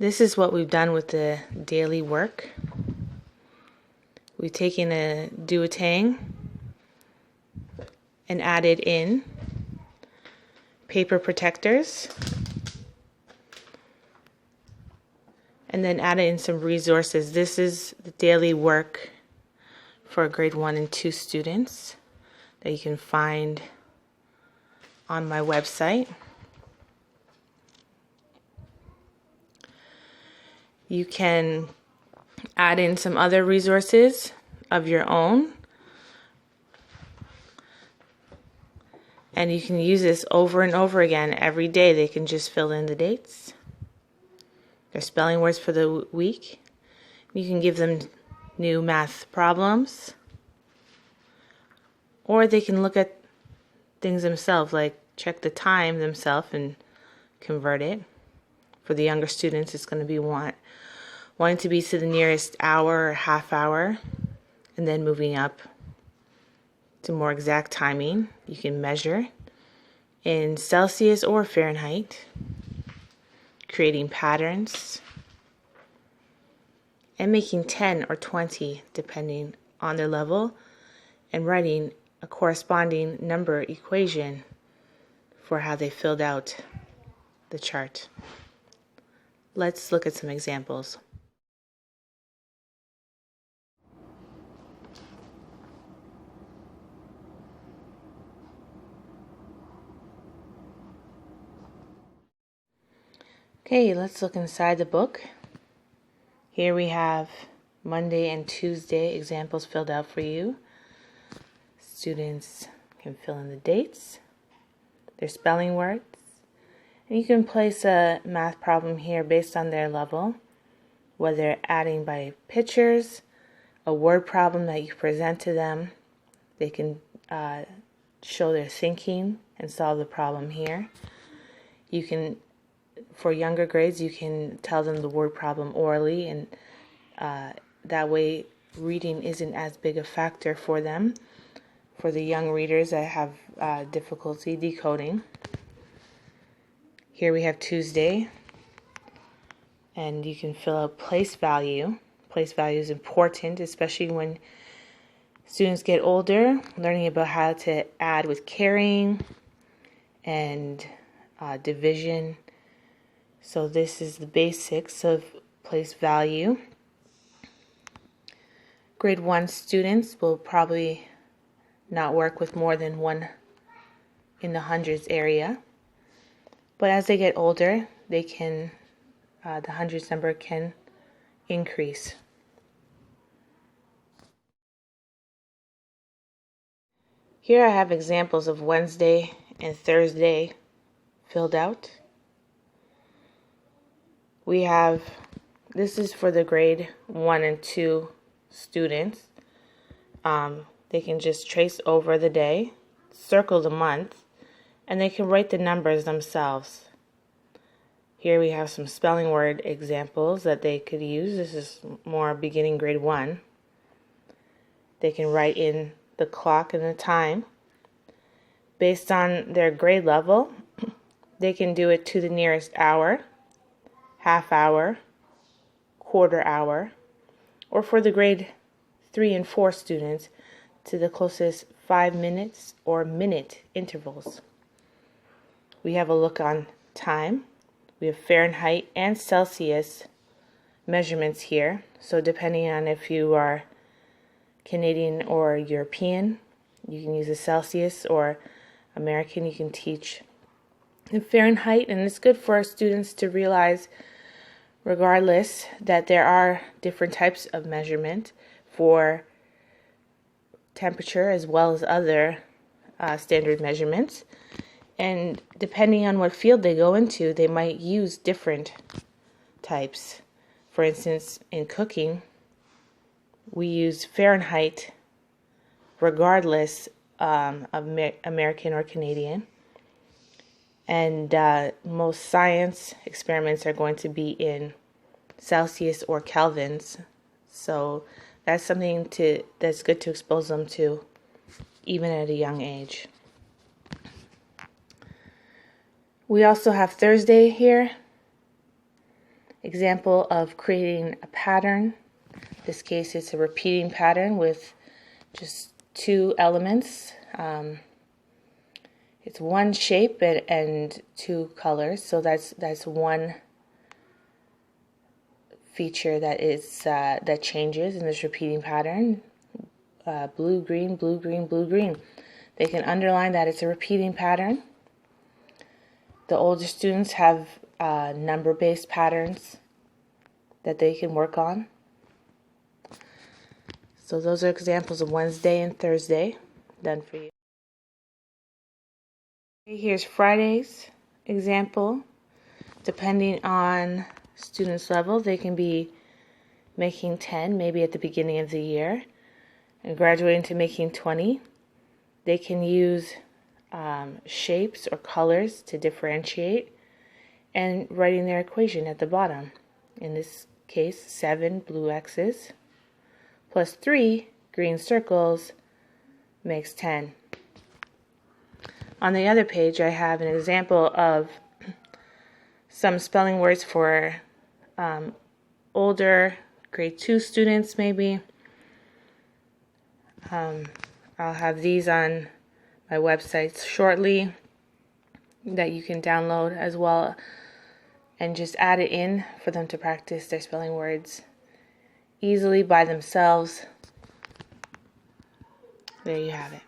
This is what we've done with the daily work. We've taken a duotang and added in paper protectors, and then added in some resources. This is the daily work for grade 1 and 2 students that you can find on my website. You can add in some other resources of your own, and you can use this over and over again every day. They can just fill in the dates, their spelling words for the week. You can give them new math problems, or they can look at things themselves, like check the time themselves and convert it. For the younger students, it's going to be wanting to be to the nearest hour or half hour, and then moving up to more exact timing. You can measure in Celsius or Fahrenheit, creating patterns, and making 10 or 20 depending on their level, and writing a corresponding number equation for how they filled out the chart. Let's look at some examples. Okay, let's look inside the book. Here we have Monday and Tuesday examples filled out for you. Students can fill in the dates, their spelling words, and you can place a math problem here based on their level, whether adding by pictures, a word problem that you present to them. They can show their thinking and solve the problem here. You can, for younger grades, you can tell them the word problem orally, and that way reading isn't as big a factor for them. For the young readers that have difficulty decoding. Here we have Tuesday, and you can fill out place value. Place value is important, especially when students get older, learning about how to add with carrying and division. So this is the basics of place value. Grade 1 students will probably not work with more than one in the hundreds area. But as they get older, they can, the hundreds number can increase. Here I have examples of Wednesday and Thursday filled out. We have, this is for the grade 1 and 2 students. They can just trace over the day, circle the month, and they can write the numbers themselves. Here we have some spelling word examples that they could use. This is more beginning grade 1. They can write in the clock and the time. Based on their grade level, they can do it to the nearest hour, half hour, quarter hour, or for the grade 3 and 4 students, to the closest 5 minutes or minute intervals. We have a look on time. We have Fahrenheit and Celsius measurements here. So depending on if you are Canadian or European, you can use a Celsius, or American, you can teach in Fahrenheit. And it's good for our students to realize, regardless, that there are different types of measurement for temperature as well as other standard measurements, and depending on what field they go into, they might use different types. For instance, in cooking, we use Fahrenheit regardless of American or Canadian, and most science experiments are going to be in Celsius or Kelvins. So that's something that's good to expose them to, even at a young age. We also have Thursday here, example of creating a pattern. In this case, it's a repeating pattern with just 2 elements. It's one shape and 2 colors, so that's one feature that changes in this repeating pattern. Blue, green, blue, green, blue, green. They can underline that it's a repeating pattern. The older students have number-based patterns that they can work on. So those are examples of Wednesday and Thursday done for you. Here's Friday's example. Depending on students' level, they can be making 10 maybe at the beginning of the year and graduating to making 20. They can use shapes or colors to differentiate and writing their equation at the bottom. In this case, 7 blue X's plus 3 green circles makes 10. On the other page, I have an example of some spelling words for older grade 2 students maybe. I'll have these on my website shortly that you can download as well and just add it in for them to practice their spelling words easily by themselves. There you have it.